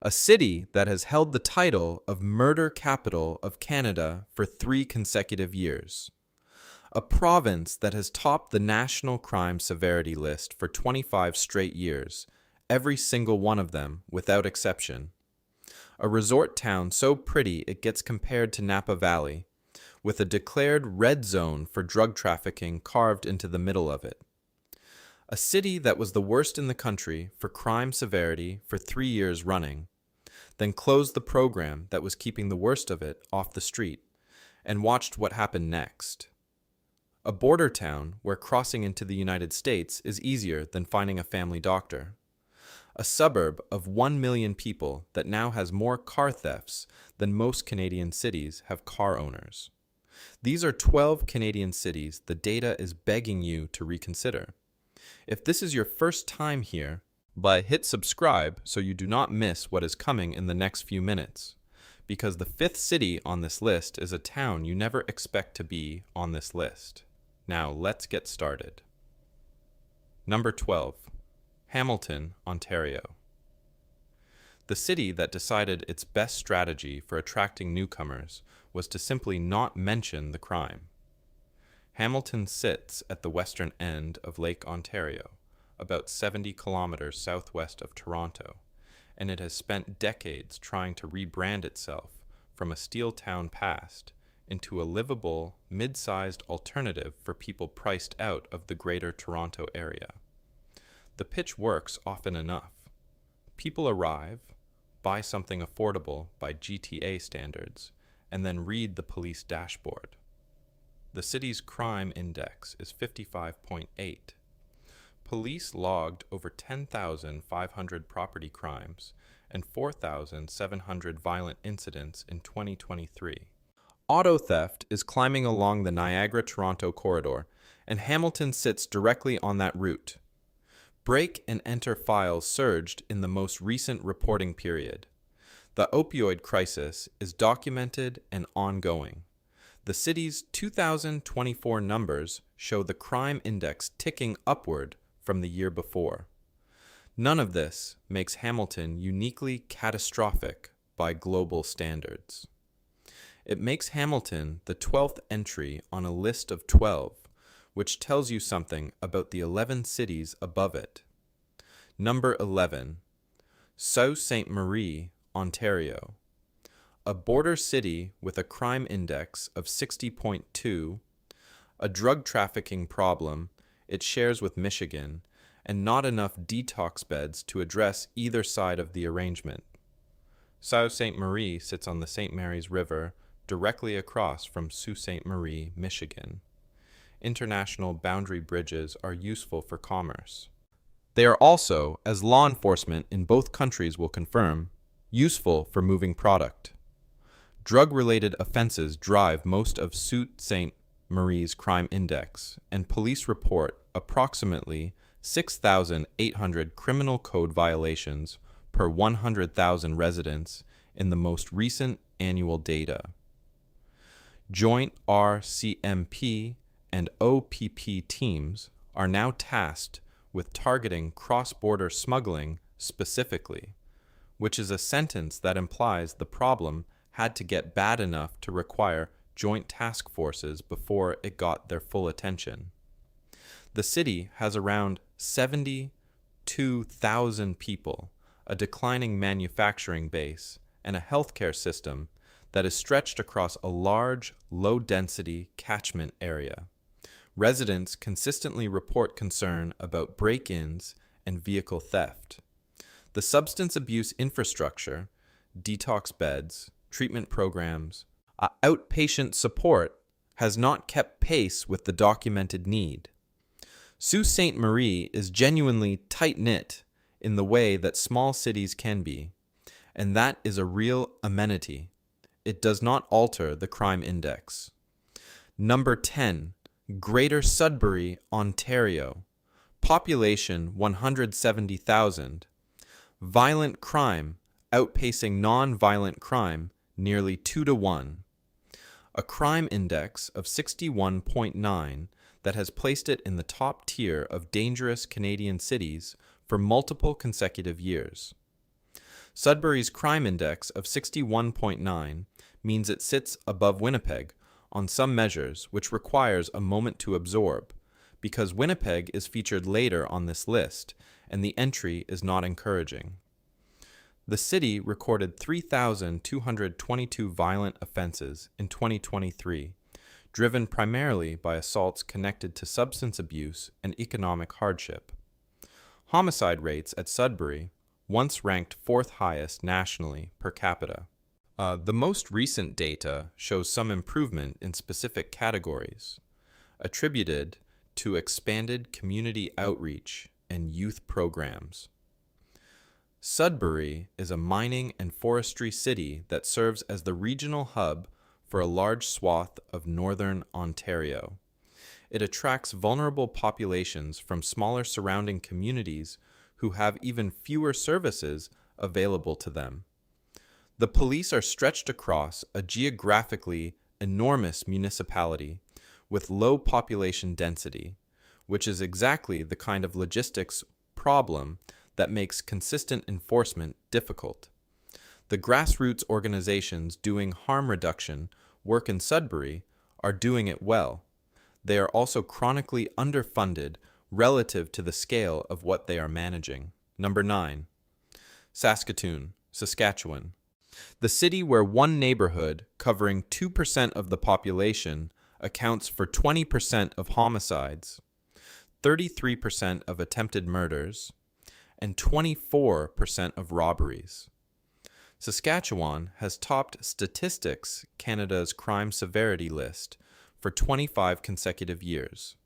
a city that has held the title of Murder Capital of Canada for 3 consecutive years, a province that has topped the National Crime Severity list for 25 straight years, every single one of them without exception, a resort town so pretty it gets compared to Napa Valley, with a declared red zone for drug trafficking carved into the middle of it. A city that was the worst in the country for crime severity for 3 years running, then closed the program that was keeping the worst of it off the street, and watched what happened next. A border town where crossing into the United States is easier than finding a family doctor. A suburb of 1 million people that now has more car thefts than most Canadian cities have car owners. These are 12 Canadian cities the data is begging you to reconsider. If this is your first time here, hit subscribe so you do not miss what is coming in the next few minutes, because the 5th city on this list is a town you never expect to be on this list. Now let's get started. Number 12. Hamilton, Ontario. The city that decided its best strategy for attracting newcomers was to simply not mention the crime. Hamilton sits at the western end of Lake Ontario, about 70 kilometers southwest of Toronto, and it has spent decades trying to rebrand itself from a steel town past into a livable, mid-sized alternative for people priced out of the greater Toronto area. The pitch works often enough. People arrive, buy something affordable by GTA standards, and then read the police dashboard. The city's crime index is 55.8. Police logged over 10,500 property crimes and 4,700 violent incidents in 2023. Auto theft is climbing along the Niagara-Toronto corridor, and Hamilton sits directly on that route. Break and enter files surged in the most recent reporting period. The opioid crisis is documented and ongoing. The city's 2024 numbers show the crime index ticking upward from the year before. None of this makes Hamilton uniquely catastrophic by global standards. It makes Hamilton the 12th entry on a list of 12, which tells you something about the 11 cities above it. Number 11. Sault Ste. Marie, Ontario. A border city with a crime index of 60.2, a drug trafficking problem it shares with Michigan, and not enough detox beds to address either side of the arrangement. Sault Ste. Marie sits on the St. Mary's River, directly across from Sault Ste. Marie, Michigan. International boundary bridges are useful for commerce. They are also, as law enforcement in both countries will confirm, useful for moving product. Drug-related offenses drive most of Sault Ste. Marie's crime index, and police report approximately 6,800 criminal code violations per 100,000 residents in the most recent annual data. Joint RCMP and OPP teams are now tasked with targeting cross-border smuggling specifically, which is a sentence that implies the problem had to get bad enough to require joint task forces before it got their full attention. The city has around 72,000 people, a declining manufacturing base, and a healthcare system that is stretched across a large, low-density catchment area. Residents consistently report concern about break-ins and vehicle theft. The substance abuse infrastructure, detox beds, treatment programs, outpatient support has not kept pace with the documented need. Sault Ste. Marie is genuinely tight-knit in the way that small cities can be, and that is a real amenity. It does not alter the crime index. Number 10. Greater Sudbury, Ontario. Population 170,000. Violent crime outpacing non-violent crime nearly 2-to-1. A crime index of 61.9 that has placed it in the top tier of dangerous Canadian cities for multiple consecutive years. Sudbury's crime index of 61.9 means it sits above Winnipeg on some measures, which requires a moment to absorb, because Winnipeg is featured later on this list, and the entry is not encouraging. The city recorded 3,222 violent offenses in 2023, driven primarily by assaults connected to substance abuse and economic hardship. Homicide rates at Sudbury once ranked fourth highest nationally per capita. The most recent data shows some improvement in specific categories, attributed to expanded community outreach and youth programs. Sudbury is a mining and forestry city that serves as the regional hub for a large swath of northern Ontario. It attracts vulnerable populations from smaller surrounding communities who have even fewer services available to them. The police are stretched across a geographically enormous municipality with low population density, which is exactly the kind of logistics problem that makes consistent enforcement difficult. The grassroots organizations doing harm reduction work in Sudbury are doing it well. They are also chronically underfunded relative to the scale of what they are managing. Number 9. Saskatoon, Saskatchewan. The city where one neighborhood covering 2% of the population accounts for 20% of homicides, 33% of attempted murders, and 24% of robberies. Saskatchewan has topped Statistics Canada's crime severity list for 25 consecutive years.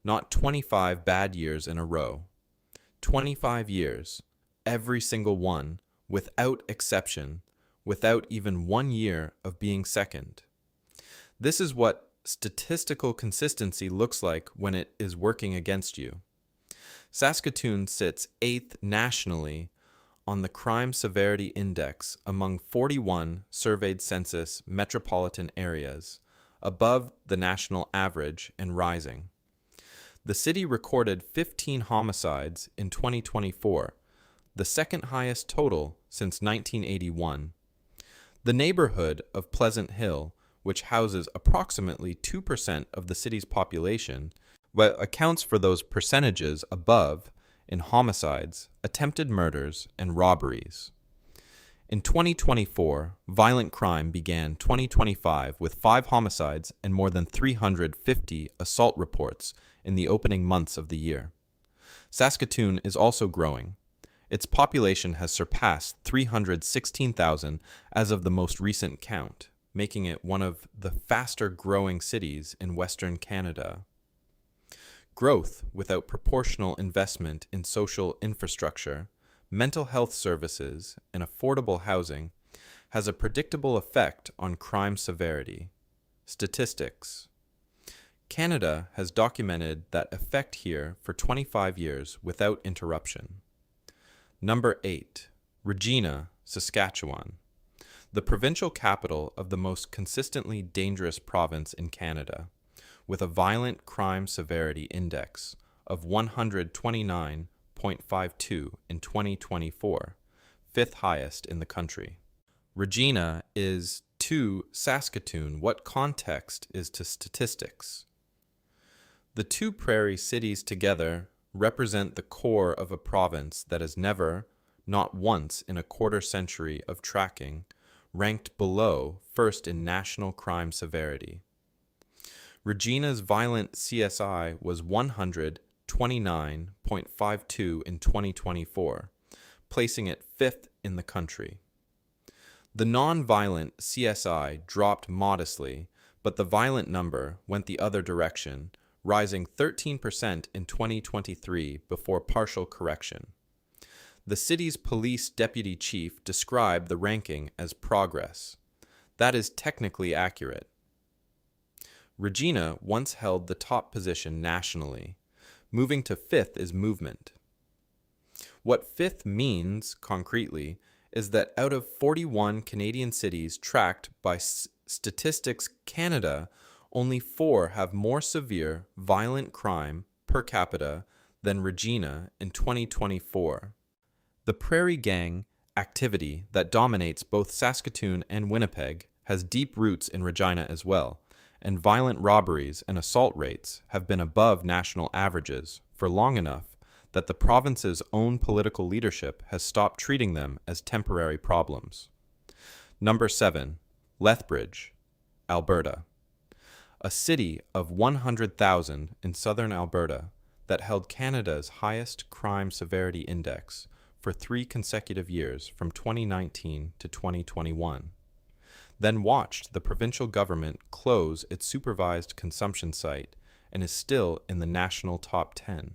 Not 25 bad years in a row. 25 years, every single one, without exception, without even 1 year of being second. This is what statistical consistency looks like when it is working against you. Saskatoon sits 8th nationally on the Crime Severity Index among 41 surveyed census metropolitan areas, above the national average and rising. The city recorded 15 homicides in 2024, the second highest total since 1981. The neighborhood of Pleasant Hill, which houses approximately 2% of the city's population, but accounts for those percentages above in homicides, attempted murders, and robberies. In 2024, violent crime began 2025 with 5 homicides and more than 350 assault reports in the opening months of the year. Saskatoon is also growing. Its population has surpassed 316,000 as of the most recent count, making it one of the faster-growing cities in Western Canada. Growth without proportional investment in social infrastructure, mental health services, and affordable housing has a predictable effect on crime severity. Statistics. Canada has documented that effect here for 25 years without interruption. Number 8. Regina, Saskatchewan. The provincial capital of the most consistently dangerous province in Canada, with a violent crime severity index of 129.52 in 2024, 5th highest in the country. Regina is to Saskatoon what context is to statistics. The two prairie cities together represent the core of a province that has never, not once in a quarter century of tracking, ranked below first in national crime severity. Regina's violent CSI was 129.52 in 2024, placing it 5th in the country. The non-violent CSI dropped modestly, but the violent number went the other direction, rising 13% in 2023 before partial correction. The city's police deputy chief described the ranking as progress. That is technically accurate. Regina once held the top position nationally. Moving to 5th is movement. What 5th means, concretely, is that out of 41 Canadian cities tracked by Statistics Canada, only 4 have more severe violent crime per capita than Regina in 2024. The Prairie Gang activity that dominates both Saskatoon and Winnipeg has deep roots in Regina as well, and violent robberies and assault rates have been above national averages for long enough that the province's own political leadership has stopped treating them as temporary problems. Number 7. Lethbridge, Alberta. A city of 100,000 in southern Alberta that held Canada's highest crime severity index for 3 consecutive years from 2019 to 2021, then watched the provincial government close its supervised consumption site and is still in the national top 10.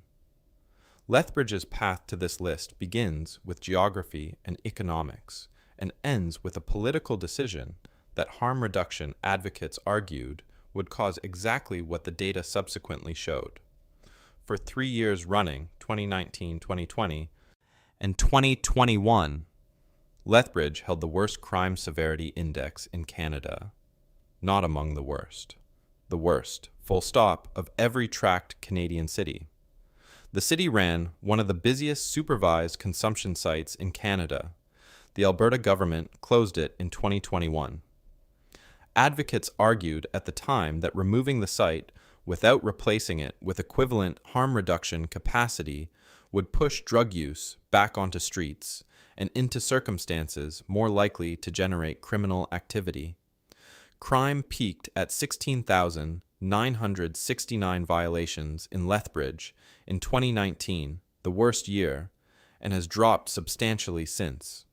Lethbridge's path to this list begins with geography and economics and ends with a political decision that harm reduction advocates argued would cause exactly what the data subsequently showed. For 3 years running, 2019, 2020, and 2021, Lethbridge held the worst crime severity index in Canada. Not among the worst. The worst, full stop, of every tracked Canadian city. The city ran one of the busiest supervised consumption sites in Canada. The Alberta government closed it in 2021. Advocates argued at the time that removing the site without replacing it with equivalent harm reduction capacity would push drug use back onto streets and into circumstances more likely to generate criminal activity. Crime peaked at 16,969 violations in Lethbridge in 2019, the worst year, and has dropped substantially since.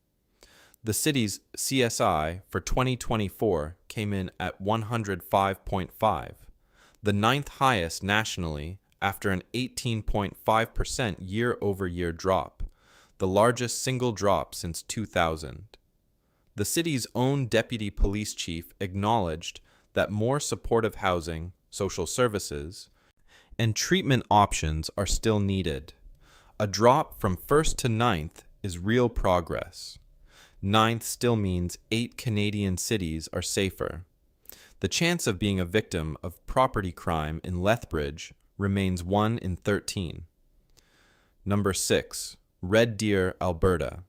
The city's CSI for 2024 came in at 105.5, the 9th highest nationally after an 18.5% year-over-year drop, the largest single drop since 2000. The city's own deputy police chief acknowledged that more supportive housing, social services, and treatment options are still needed. A drop from 1st to 9th is real progress. 9th still means 8 Canadian cities are safer. The chance of being a victim of property crime in Lethbridge remains 1 in 13. Number 6. Red Deer, Alberta.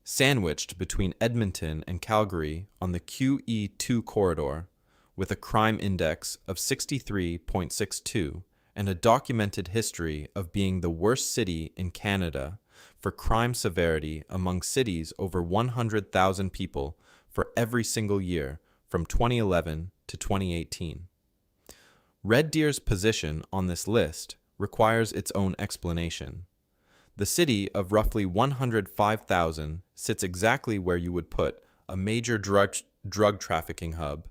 Sandwiched between Edmonton and Calgary on the QE2 corridor, with a crime index of 63.62 and a documented history of being the worst city in Canada for crime severity among cities over 100,000 people for every single year from 2011 to 2018. Red Deer's position on this list requires its own explanation. The city of roughly 105,000 sits exactly where you would put a major drug trafficking hub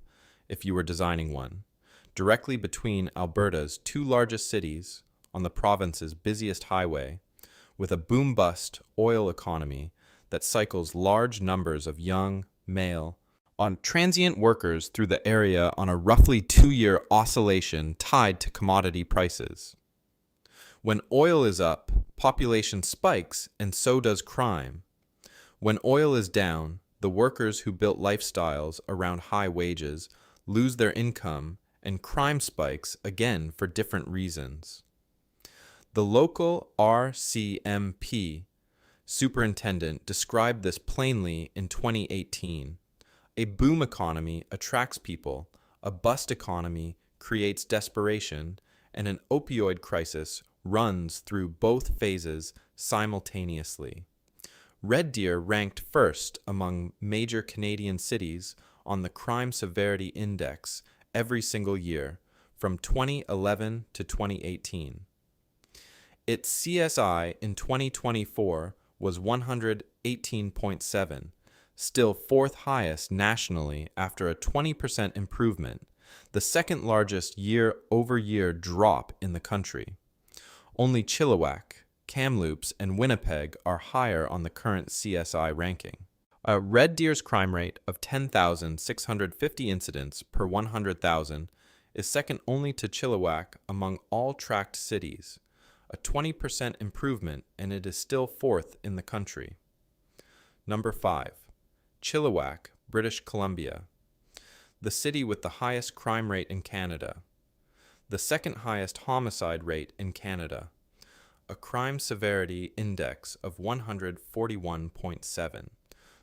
if you were designing one, directly between Alberta's 2 largest cities on the province's busiest highway, with a boom-bust oil economy that cycles large numbers of young, male, on transient workers through the area on a roughly 2-year oscillation tied to commodity prices. When oil is up, population spikes and so does crime. When oil is down, the workers who built lifestyles around high wages lose their income and crime spikes again for different reasons. The local RCMP superintendent described this plainly in 2018. A boom economy attracts people, a bust economy creates desperation, and an opioid crisis runs through both phases simultaneously. Red Deer ranked first among major Canadian cities on the Crime Severity Index every single year from 2011 to 2018. Its CSI in 2024 was 118.7, still 4th highest nationally after a 20% improvement, the second largest year-over-year drop in the country. Only Chilliwack, Kamloops, and Winnipeg are higher on the current CSI ranking. Red Deer's crime rate of 10,650 incidents per 100,000 is second only to Chilliwack among all tracked cities, a 20% improvement, and it is still 4th in the country. Number 5. Chilliwack, British Columbia. The city with the highest crime rate in Canada. The second highest homicide rate in Canada. A crime severity index of 141.7.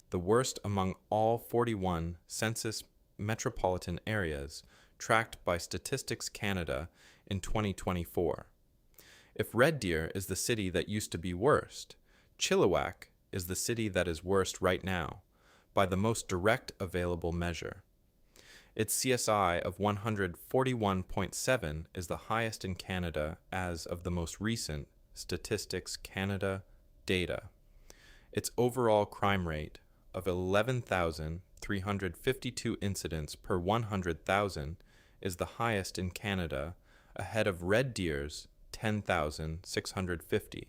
the worst among all 41 census metropolitan areas tracked by Statistics Canada in 2024. If Red Deer is the city that used to be worst, Chilliwack is the city that is worst right now, by the most direct available measure. Its CSI of 141.7 is the highest in Canada as of the most recent Statistics Canada data. Its overall crime rate of 11,352 incidents per 100,000 is the highest in Canada, ahead of Red Deer's 10,650.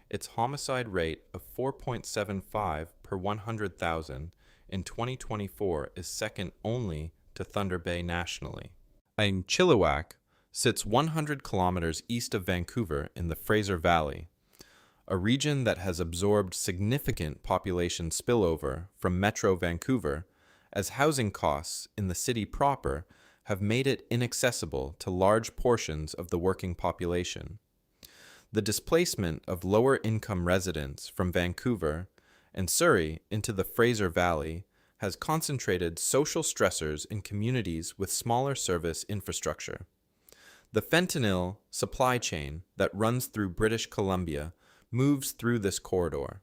Its homicide rate of 4.75 per 100,000 in 2024 is second only to Thunder Bay nationally. Chilliwack sits 100 kilometers east of Vancouver in the Fraser Valley, a region that has absorbed significant population spillover from Metro Vancouver, as housing costs in the city proper have made it inaccessible to large portions of the working population. The displacement of lower-income residents from Vancouver and Surrey into the Fraser Valley has concentrated social stressors in communities with smaller service infrastructure. The fentanyl supply chain that runs through British Columbia moves through this corridor.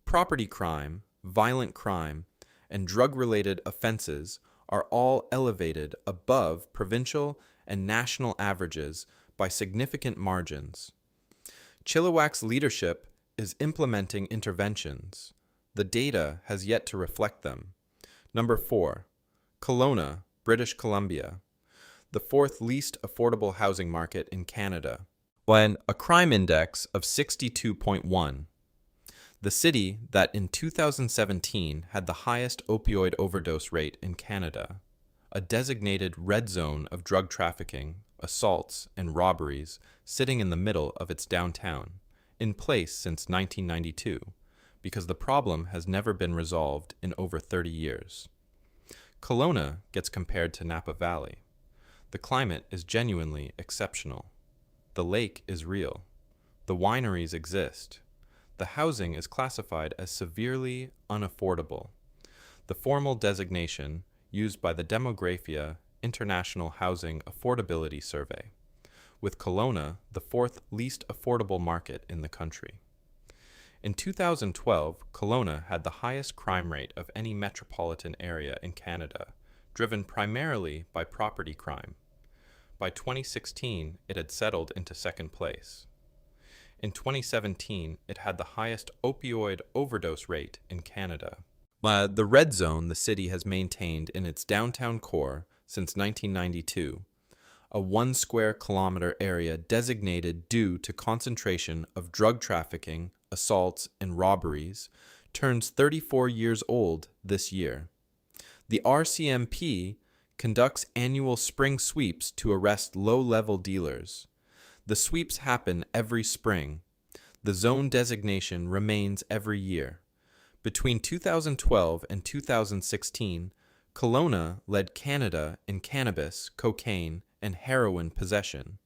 Property crime, violent crime, and drug-related offenses are all elevated above provincial and national averages by significant margins. Chilliwack's leadership is implementing interventions. The data has yet to reflect them. Number 4, Kelowna, British Columbia, the fourth least affordable housing market in Canada, when a crime index of 62.1. The city that in 2017 had the highest opioid overdose rate in Canada, a designated red zone of drug trafficking, assaults, and robberies sitting in the middle of its downtown, in place since 1992, because the problem has never been resolved in over 30 years. Kelowna gets compared to Napa Valley. The climate is genuinely exceptional. The lake is real. The wineries exist. The housing is classified as severely unaffordable, the formal designation used by the Demographia International Housing Affordability Survey, with Kelowna the fourth least affordable market in the country. In 2012, Kelowna had the highest crime rate of any metropolitan area in Canada, driven primarily by property crime. By 2016, it had settled into second place. In 2017, it had the highest opioid overdose rate in Canada. The red zone the city has maintained in its downtown core since 1992, a 1 square kilometer area designated due to concentration of drug trafficking, assaults, and robberies, turns 34 years old this year. The RCMP conducts annual spring sweeps to arrest low-level dealers. The sweeps happen every spring. The zone designation remains every year. Between 2012 and 2016, Kelowna led Canada in cannabis, cocaine, and heroin possession.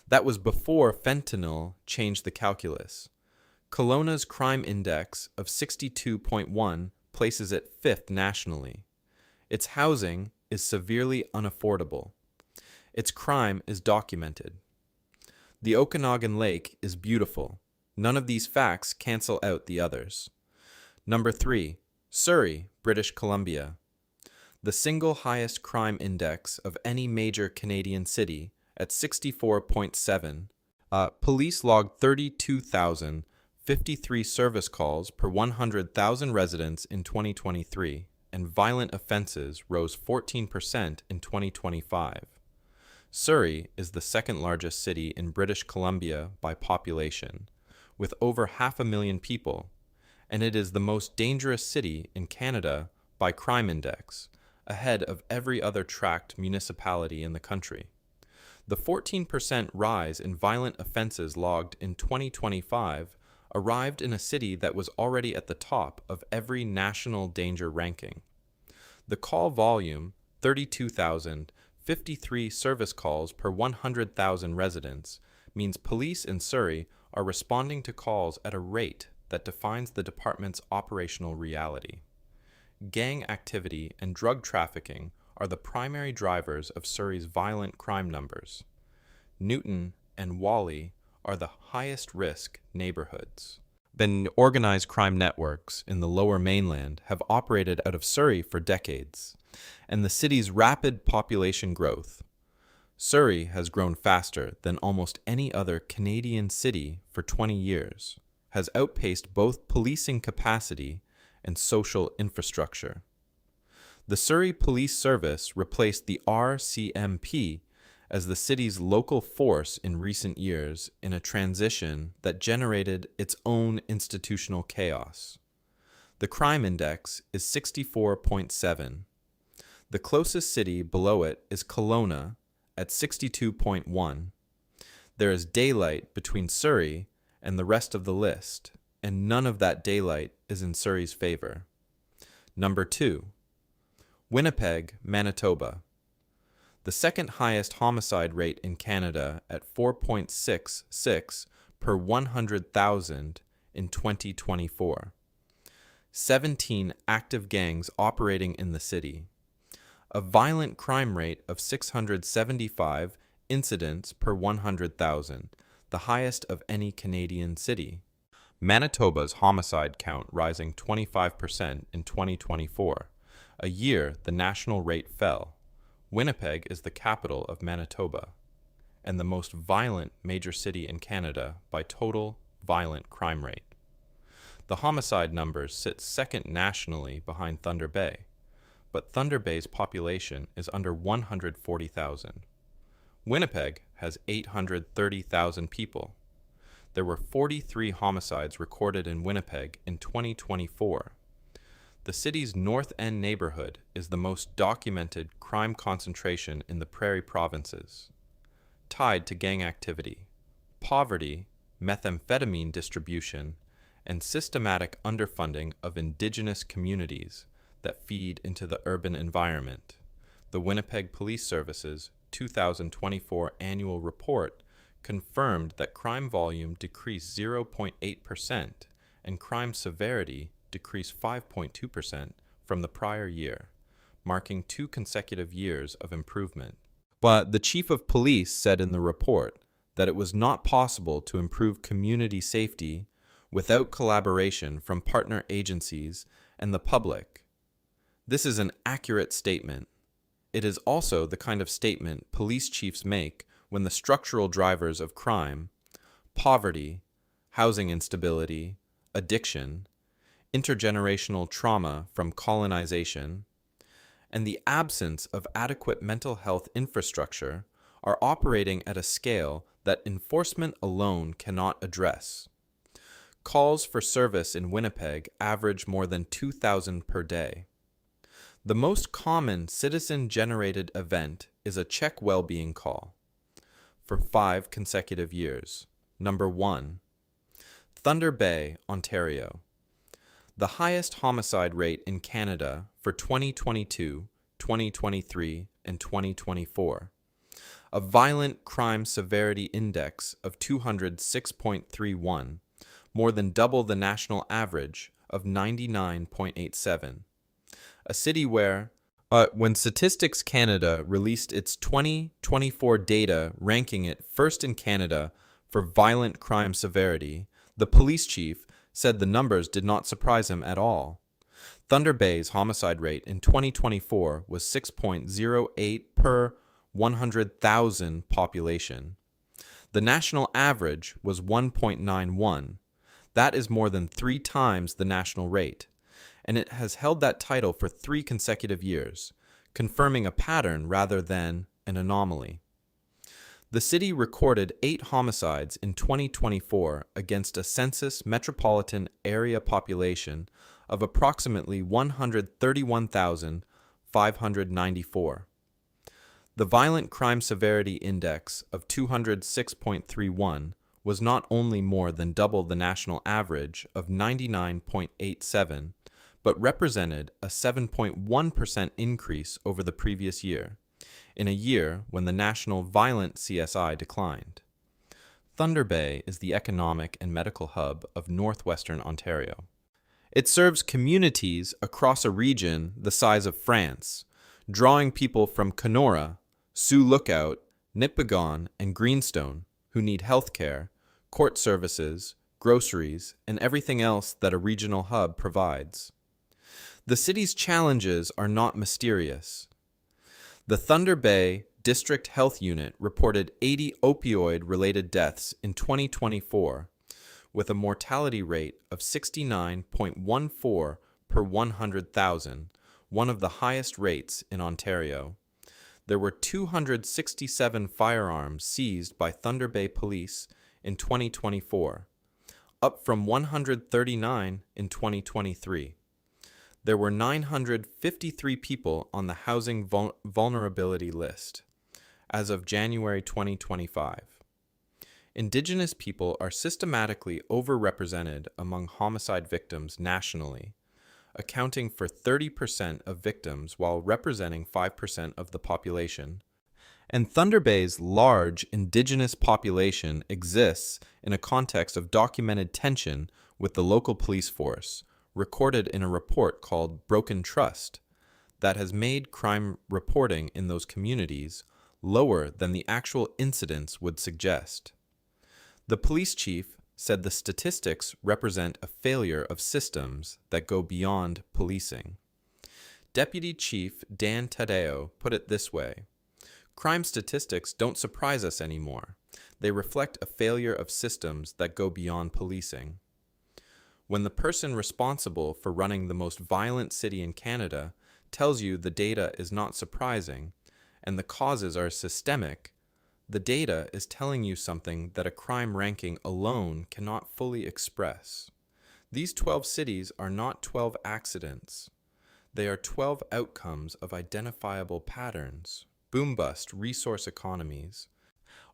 That was before fentanyl changed the calculus. Kelowna's crime index of 62.1 places it fifth nationally. Its housing is severely unaffordable. Its crime is documented. The Okanagan Lake is beautiful. None of these facts cancel out the others. Number 3, Surrey, British Columbia. The single highest crime index of any major Canadian city at 64.7. Police logged 32,053 service calls per 100,000 residents in 2023, and violent offenses rose 14% in 2025. Surrey is the second largest city in British Columbia by population, with over 500,000 people, and it is the most dangerous city in Canada by crime index, ahead of every other tracked municipality in the country. The 14% rise in violent offenses logged in 2025 arrived in a city that was already at the top of every national danger ranking. The call volume, 32,053 service calls per 100,000 residents, means police in Surrey are responding to calls at a rate that defines the department's operational reality. Gang activity and drug trafficking are the primary drivers of Surrey's violent crime numbers. Newton and Whalley are the highest risk neighborhoods. The organized crime networks in the Lower Mainland have operated out of Surrey for decades, and the city's rapid population growth. Surrey has grown faster than almost any other Canadian city for 20 years, has outpaced both policing capacity and social infrastructure. The Surrey Police Service replaced the RCMP as the city's local force in recent years in a transition that generated its own institutional chaos. The crime index is 64.7. The closest city below it is Kelowna at 62.1. There is daylight between Surrey and the rest of the list, and none of that daylight is in Surrey's favor. Number 2. Winnipeg, Manitoba. The second highest homicide rate in Canada at 4.66 per 100,000 in 2024. 17 active gangs operating in the city. A violent crime rate of 675 incidents per 100,000, the highest of any Canadian city. Manitoba's homicide count rising 25% in 2024, a year the national rate fell. Winnipeg is the capital of Manitoba, and the most violent major city in Canada by total violent crime rate. The homicide numbers sit second nationally behind Thunder Bay, but Thunder Bay's population is under 140,000. Winnipeg has 830,000 people. There were 43 homicides recorded in Winnipeg in 2024. The city's North End neighborhood is the most documented crime concentration in the Prairie provinces, tied to gang activity, poverty, methamphetamine distribution, and systematic underfunding of Indigenous communities that feed into the urban environment. The Winnipeg Police Service's 2024 annual report confirmed that crime volume decreased 0.8% and crime severity decreased 5.2% from the prior year, marking 2 consecutive years of improvement. But the chief of police said in the report that it was not possible to improve community safety without collaboration from partner agencies and the public. This is an accurate statement. It is also the kind of statement police chiefs make when the structural drivers of crime, poverty, housing instability, addiction, intergenerational trauma from colonization, and the absence of adequate mental health infrastructure are operating at a scale that enforcement alone cannot address. Calls for service in Winnipeg average more than 2,000 per day. The most common citizen-generated event is a check well-being call. For 5 consecutive years. Number 1. Thunder Bay, Ontario. The highest homicide rate in Canada for 2022, 2023, and 2024. A violent crime severity index of 206.31, more than double the national average of 99.87. A city where, when Statistics Canada released its 2024 data ranking it first in Canada for violent crime severity, the police chief said the numbers did not surprise him at all. Thunder Bay's homicide rate in 2024 was 6.08 per 100,000 population. The national average was 1.91. That is more than 3 times the national rate, and it has held that title for 3 consecutive years, confirming a pattern rather than an anomaly. The city recorded 8 homicides in 2024 against a census metropolitan area population of approximately 131,594. The violent crime severity index of 206.31 was not only more than double the national average of 99.87, but represented a 7.1% increase over the previous year, in a year when the national violent CSI declined. Thunder Bay is the economic and medical hub of northwestern Ontario. It serves communities across a region the size of France, drawing people from Kenora, Sioux Lookout, Nipigon, and Greenstone who need healthcare, court services, groceries, and everything else that a regional hub provides. The city's challenges are not mysterious. The Thunder Bay District Health Unit reported 80 opioid-related deaths in 2024, with a mortality rate of 69.14 per 100,000, one of the highest rates in Ontario. There were 267 firearms seized by Thunder Bay Police in 2024, up from 139 in 2023. There were 953 people on the housing vulnerability list as of January 2025. Indigenous people are systematically overrepresented among homicide victims nationally, accounting for 30% of victims while representing 5% of the population. And Thunder Bay's large Indigenous population exists in a context of documented tension with the local police force, recorded in a report called Broken Trust, that has made crime reporting in those communities lower than the actual incidents would suggest. The police chief said the statistics represent a failure of systems that go beyond policing. Deputy Chief Dan Tadeo put it this way: "Crime statistics don't surprise us anymore. They reflect a failure of systems that go beyond policing." When the person responsible for running the most violent city in Canada tells you the data is not surprising and the causes are systemic, the data is telling you something that a crime ranking alone cannot fully express. These 12 cities are not 12 accidents. They are 12 outcomes of identifiable patterns: boom-bust resource economies,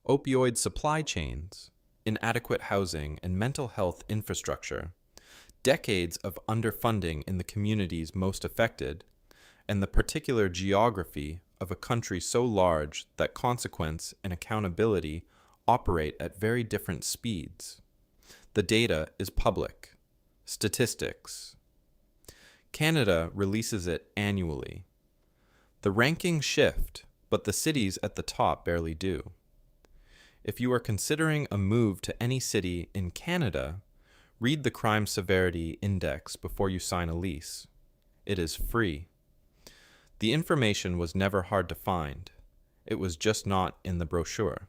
opioid supply chains, inadequate housing and mental health infrastructure, decades of underfunding in the communities most affected, and the particular geography of a country so large that consequence and accountability operate at very different speeds. The data is public. Statistics. Canada releases it annually. The rankings shift, but the cities at the top barely do. If you are considering a move to any city in Canada, read the Crime Severity Index before you sign a lease. It is free. The information was never hard to find. It was just not in the brochure.